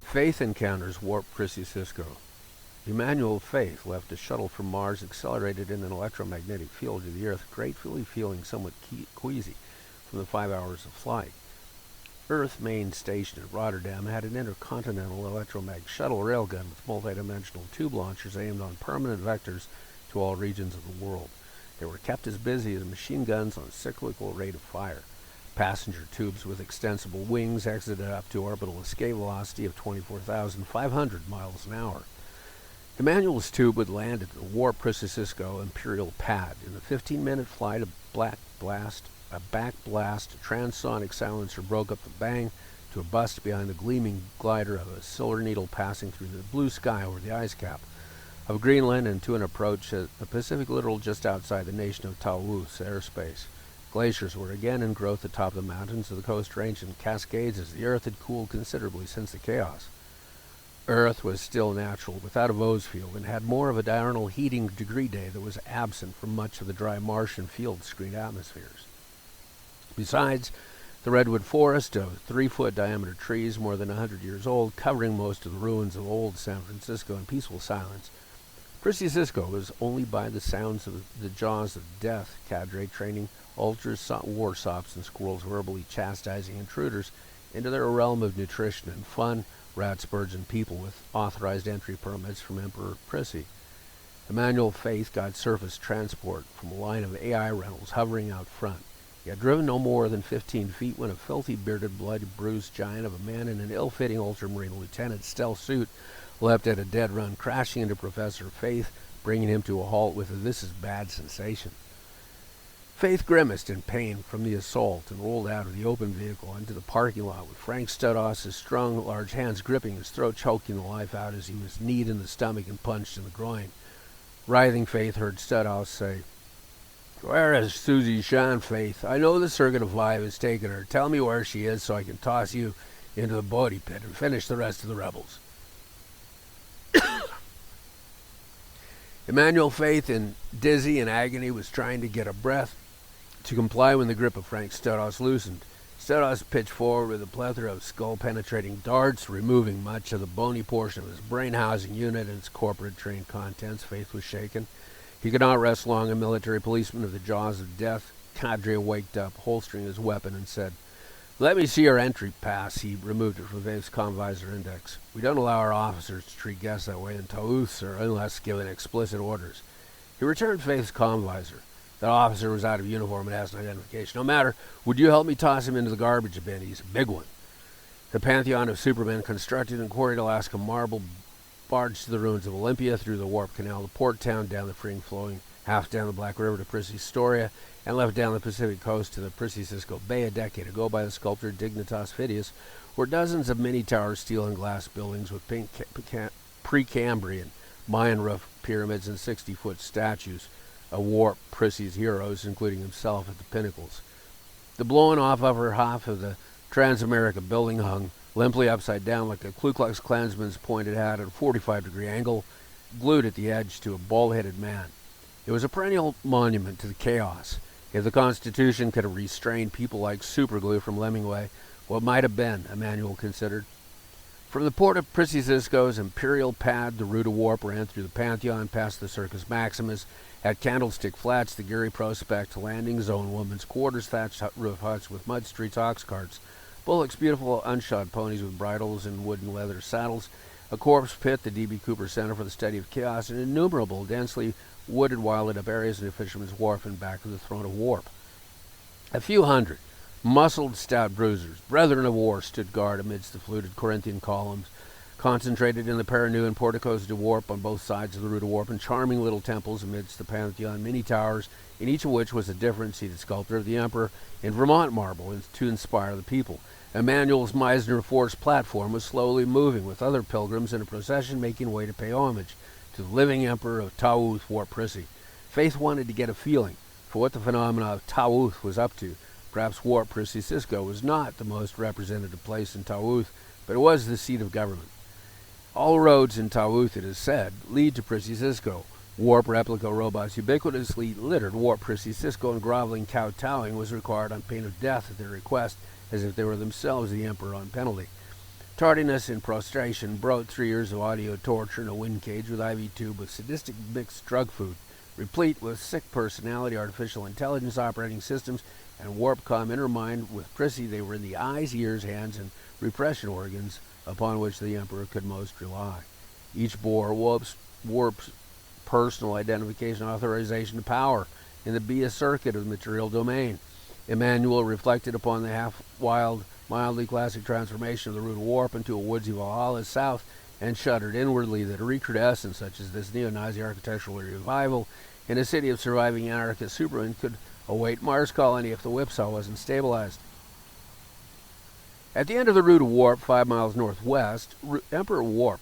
Faith encounters Warp Prissy Cisco. Emmanuel Faith left a shuttle from Mars accelerated in an electromagnetic field to the Earth, gratefully feeling somewhat queasy from the 5 hours of flight. Earth main station at Rotterdam had an intercontinental electromag shuttle railgun with multidimensional tube launchers aimed on permanent vectors to all regions of the world. They were kept as busy as machine guns on cyclical rate of fire. Passenger tubes with extensible wings exited up to orbital escape velocity of 24,500 miles an hour. Emmanuel's tube would land at the Warp Prissy Imperial pad. In the 15-minute flight, a back blast transonic silencer broke up the bang to a bust behind the gleaming glider of a silver needle passing through the blue sky over the ice cap of Greenland and to an approach at the Pacific Littoral just outside the nation of Tawuth's airspace. Glaciers were again in growth atop the mountains of the Coast Range in cascades as the Earth had cooled considerably since the chaos. Earth was still natural, without a Vos field, and had more of a diurnal heating degree day that was absent from much of the dry Martian field-screened atmospheres. Besides, the redwood forest of 3-foot diameter trees more than 100 years old, covering most of the ruins of old San Francisco in peaceful silence. Prissy Cisco was only by the sounds of the jaws of death, cadre training ultras, war sops, and squirrels verbally chastising intruders into their realm of nutrition and fun, rats, birds, and people with authorized entry permits from Emperor Prissy. Emmanuel Faith got surface transport from a line of AI rentals hovering out front. He had driven no more than 15 feet when a filthy, bearded, blood-bruised giant of a man in an ill-fitting ultramarine lieutenant stealth suit leapt at a dead run, crashing into Professor Faith, bringing him to a halt with a "this is bad" sensation. Faith grimaced in pain from the assault and rolled out of the open vehicle into the parking lot with Frank Studos's strong, large hands gripping his throat, choking the life out as he was kneed in the stomach and punched in the groin. Writhing, Faith heard Studos say, "Where is Susie Shan, Faith? I know the Circuit of 5 has taken her. Tell me where she is so I can toss you into the body pit and finish the rest of the rebels." Emmanuel Faith, in dizzy and agony, was trying to get a breath to comply when the grip of Frank Studos loosened. Studos pitched forward with a plethora of skull-penetrating darts, removing much of the bony portion of his brain-housing unit and its corporate-trained contents. Faith was shaken. He could not rest long. A military policeman of the jaws of death, cadre, waked up, holstering his weapon, and said, "Let me see your entry pass." He removed it from Faith's convisor index. "We don't allow our officers to treat guests that way in Tawuth, sir, unless given explicit orders." He returned Faith's convisor. That officer was out of uniform and has an identification. "No matter. Would you help me toss him into the garbage bin? He's a big one." The pantheon of supermen constructed in quarried Alaska marble barged to the ruins of Olympia, through the Warp Canal to Port Town, down the free-flowing half down the Black River to Prissy Storia, and left down the Pacific coast to the Prissy Cisco Bay a decade ago by the sculptor Dignitas Phidias, where dozens of mini-tower steel and glass buildings with pink Precambrian Mayan roof pyramids and 60-foot statues of Warp Prissy's heroes, including himself, at the pinnacles. The blown-off upper half of the Transamerica building hung limply upside down like a Ku Klux Klansman's pointed hat at a 45-degree angle, glued at the edge to a bald-headed man. It was a perennial monument to the chaos. If the Constitution could have restrained people like superglue from Hemingway, what might have been, Emmanuel considered. From the port of Prissy Cisco's imperial pad, the route of warp ran through the Pantheon, past the Circus Maximus, at Candlestick Flats, the Geary Prospect landing zone, women's quarters, thatched roof huts with mud streets, ox carts, bullocks, beautiful unshod ponies with bridles and wooden leather saddles, a corpse pit, the D.B. Cooper Center for the Study of Chaos, and innumerable densely wooded, wilded-up areas near Fisherman's Wharf and back of the Throne of Warp. A few hundred muscled, stout bruisers, brethren of war, stood guard amidst the fluted Corinthian columns, concentrated in the Perinu and porticos de Warp on both sides of the route of Warp, and charming little temples amidst the Pantheon mini-towers, in each of which was a different seated sculptor of the Emperor in Vermont marble to inspire the people. Emmanuel's Meisner Force platform was slowly moving, with other pilgrims in a procession making way to pay homage to the living Emperor of Tawuth, Warp Prissy. Faith wanted to get a feeling for what the phenomena of Tawuth was up to. Perhaps Warp Prissy Cisco was not the most representative place in Tawuth, but it was the seat of government. All roads in Tawuth, it is said, lead to Prissy Cisco. Warp replica robots ubiquitously littered Warp Prissy Cisco, and groveling kowtowing was required on pain of death at their request, as if they were themselves the Emperor on penalty. Tardiness in prostration brought 3 years of audio torture in a wind cage with IV tube with sadistic mixed drug food, replete with sick personality, artificial intelligence operating systems, and warp-com intermined with Prissy. They were in the eyes, ears, hands, and repression organs upon which the Emperor could most rely. Each bore Warp's personal identification, authorization to power in the Bia circuit of the material domain. Emmanuel reflected upon the half-wild, mildly classic transformation of the root of Warp into a woodsy Valhalla south and shuddered inwardly that a recrudescence such as this neo-Nazi architectural revival in a city of surviving anarchist supermen could await Mars colony if the whipsaw wasn't stabilized. At the end of the route of Warp, 5 miles northwest, Emperor Warp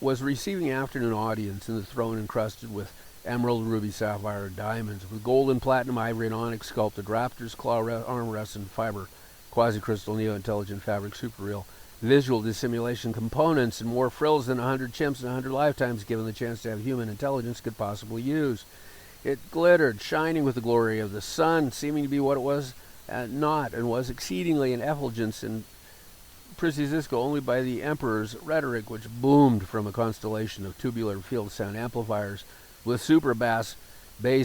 was receiving afternoon audience in the throne encrusted with emerald, ruby, sapphire, and diamonds, with gold and platinum, ivory, and onyx sculpted raptors, claw armrests, and fiber, quasi-crystal, neo-intelligent fabric, super real, visual dissimulation components, and more frills than 100 chimps in 100 lifetimes given the chance to have human intelligence could possibly use. It glittered, shining with the glory of the sun, seeming to be what it was not, and was exceedingly an effulgence in Prissy's disco only by the Emperor's rhetoric, which boomed from a constellation of tubular field sound amplifiers with super bass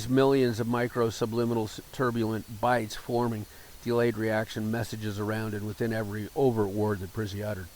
millions of micro subliminal turbulent bytes forming delayed reaction messages around and within every overt word that Prissy uttered.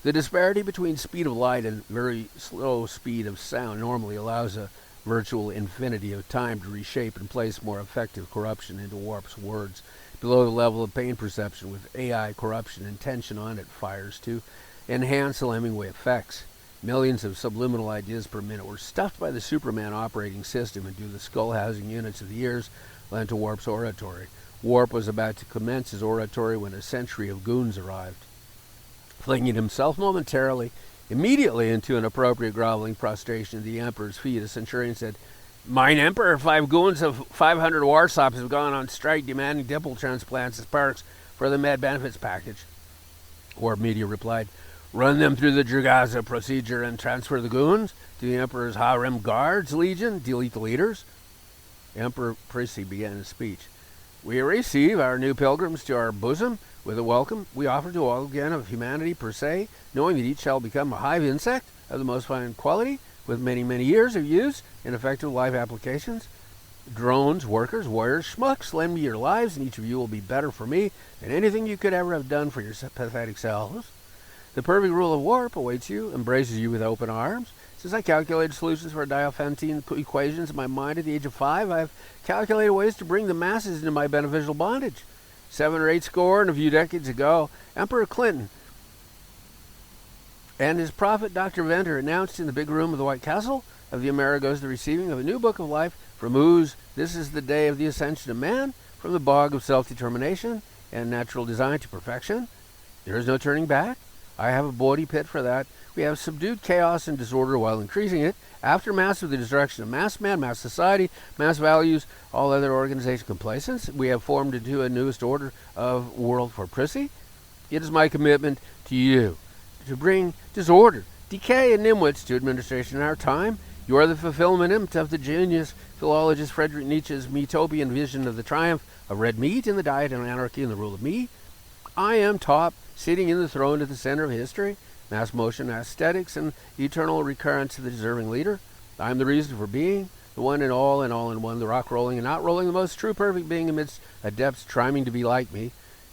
The disparity between speed of light and very slow speed of sound normally allows a virtual infinity of time to reshape and place more effective corruption into Warp's words. Below the level of pain perception, with AI corruption and tension on it fires to enhance the Hemingway effects. Millions of subliminal ideas per minute were stuffed by the Superman operating system into the skull housing units of the ears lent to Warp's oratory. Warp was about to commence his oratory when a century of goons arrived. Flinging himself immediately into an appropriate groveling prostration at the Emperor's feet, a centurion said, "Mine Emperor, 5 goons of 500 warsops have gone on strike demanding dimple transplants as perks for the med benefits package." Warp Media replied, "Run them through the Dragaza procedure and transfer the goons to the Emperor's Harem Guards Legion. Delete the leaders." Emperor Prissy began his speech. "We receive our new pilgrims to our bosom with a welcome we offer to all again of humanity per se, knowing that each shall become a hive insect of the most fine quality, with many, many years of use in effective life applications. Drones, workers, warriors, schmucks, lend me your lives, and each of you will be better for me than anything you could ever have done for your pathetic selves. The perfect rule of Warp awaits you, embraces you with open arms. Since I calculated solutions for Diophantine equations in my mind at the age of 5, I've calculated ways to bring the masses into my beneficial bondage. 7 or 8 score and a few decades ago, Emperor Clinton and his prophet Dr. Venter announced in the big room of the White Castle of the Amerigos the receiving of a new book of life from whose this is the day of the ascension of man, from the bog of self-determination and natural design to perfection. There is no turning back. I have a body pit for that. We have subdued chaos and disorder while increasing it. Aftermath of the destruction of mass man, mass society, mass values, all other organization complacence, we have formed into a newest order of world for Prissy. It is my commitment to you to bring disorder, decay, and nimwits to administration in our time. You are the fulfillment of the genius philologist Friedrich Nietzsche's utopian vision of the triumph of red meat in the diet and anarchy and the rule of me. I am top, sitting in the throne at the center of history, mass motion, aesthetics, and eternal recurrence of the deserving leader. I am the reason for being, the one and all in one, the rock rolling and not rolling, the most true perfect being amidst adepts trying to be like me.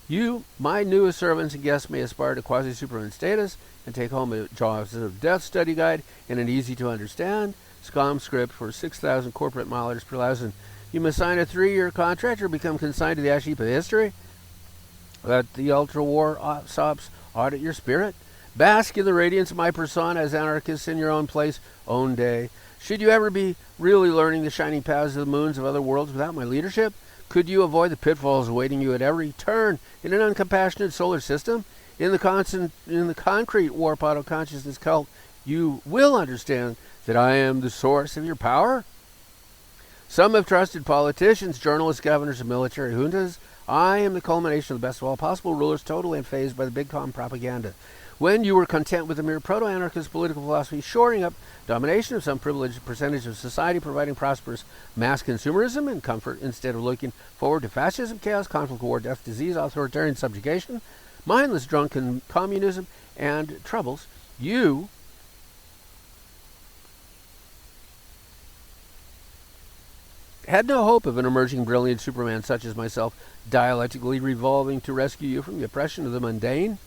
You, my newest servants and guests, may aspire to quasi-superman status and take home a Jaws of Death study guide in an easy-to-understand SCOM script for 6,000 corporate milers per thousand. You must sign a 3-year contract or become consigned to the ash heap of history. Let the ultra-war sops audit your spirit. Bask in the radiance of my persona as anarchists in your own place, own day. Should you ever be really learning the shining paths of the moons of other worlds without my leadership? Could you avoid the pitfalls awaiting you at every turn in an uncompassionate solar system? In the concrete warp auto-consciousness cult, you will understand that I am the source of your power. Some have trusted politicians, journalists, governors, and military juntas. I am the culmination of the best of all possible rulers, totally unfazed by the big com propaganda. When you were content with the mere proto-anarchist political philosophy, shoring up domination of some privileged percentage of society, providing prosperous mass consumerism and comfort instead of looking forward to fascism, chaos, conflict, war, death, disease, authoritarian subjugation, mindless drunken communism, and troubles, you had no hope of an emerging brilliant Superman such as myself dialectically revolving to rescue you from the oppression of the mundane.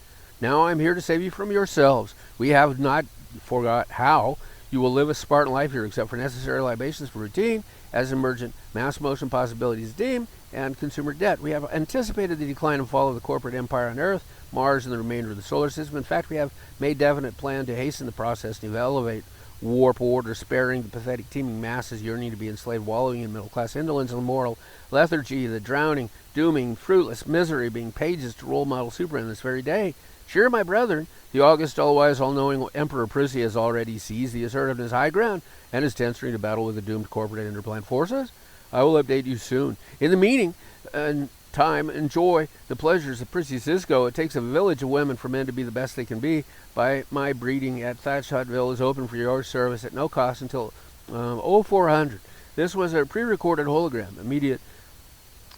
Now I'm here to save you from yourselves. We have not forgot how you will live a Spartan life here, except for necessary libations for routine, as emergent mass motion possibilities deem, and consumer debt. We have anticipated the decline and fall of the corporate empire on Earth, Mars, and the remainder of the solar system. In fact, we have made definite plan to hasten the process and elevate warp order, sparing the pathetic teeming masses yearning to be enslaved, wallowing in middle-class indolence and moral lethargy, the drowning, dooming, fruitless misery, being pages to role model Superman this very day. Cheer, my brethren. The august, all-wise, all-knowing Emperor Prissy has already seized the assertiveness high ground and is tensing to battle with the doomed corporate interplan forces. I will update you soon. In the meantime, enjoy the pleasures of Prissy Cisco. It takes a village of women for men to be the best they can be. By my breeding at Thatch Hutville is open for your service at no cost until 0400. This was a pre-recorded hologram. Immediate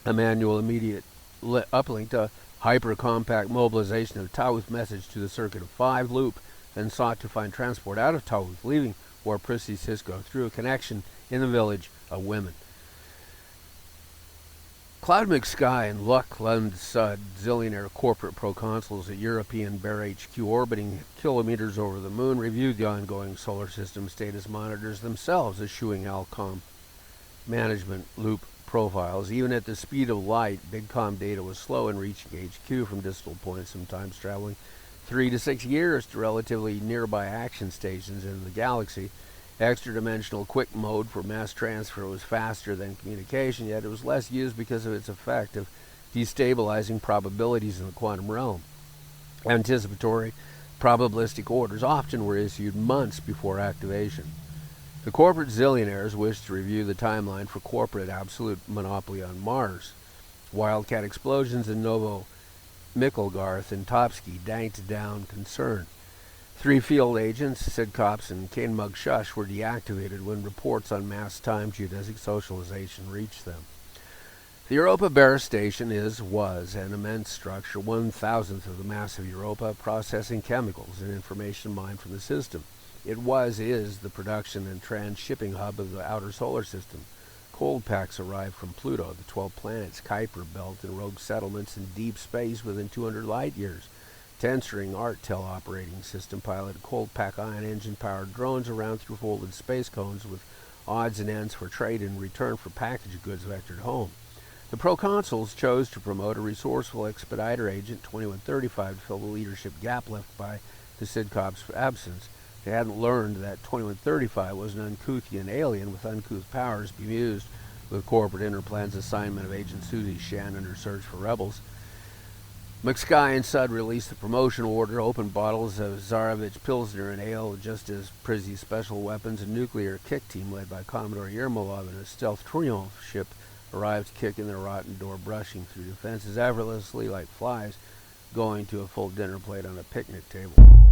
uplink to hyper-compact mobilization of Tawuth message to the circuit of 5 loop, then sought to find transport out of Tawuth, leaving Warp Prissy Cisco through a connection in the village of women. Cloud McSky and Luck Lund Sud, zillionaire corporate proconsuls at European Bear HQ orbiting kilometers over the moon, reviewed the ongoing solar system status monitors themselves, eschewing Alcom management loop profiles. Even at the speed of light, BigCom data was slow in reaching HQ from distal points, sometimes traveling 3 to 6 years to relatively nearby action stations in the galaxy. Extra-dimensional quick mode for mass transfer was faster than communication, yet it was less used because of its effect of destabilizing probabilities in the quantum realm. Anticipatory probabilistic orders often were issued months before activation. The corporate zillionaires wished to review the timeline for corporate absolute monopoly on Mars. Wildcat explosions in Novo Mikkelgarth and Topsky danked down concern. 3 field agents, Sid Cops and Kane Mug Shush, were deactivated when reports on mass time geodesic socialization reached them. The Europa Bear Station was an immense structure, 1,000th of the mass of Europa, processing chemicals and information mined from the system. It is the production and trans-shipping hub of the outer solar system. Cold packs arrived from Pluto, the 12 planets, Kuiper Belt, and rogue settlements in deep space within 200 light years. 10-string Art teleoperating system piloted cold pack ion engine-powered drones around through folded space cones with odds and ends for trade in return for packaged goods vectored home. The proconsuls chose to promote a resourceful expediter agent, 2135, to fill the leadership gap left by the Sidcop's absence. They hadn't learned that 2135 was an Uncouthian alien with uncouth powers bemused with corporate interplan's assignment of Agent Susie Shan in her search for rebels. McSky and Sud released the promotion order, opened bottles of Tsarevich Pilsner and ale, just as Prizzy's special weapons and nuclear kick team, led by Commodore Yermolov and a stealth Triumph ship, arrived kicking their rotten door, brushing through defenses effortlessly like flies going to a full dinner plate on a picnic table.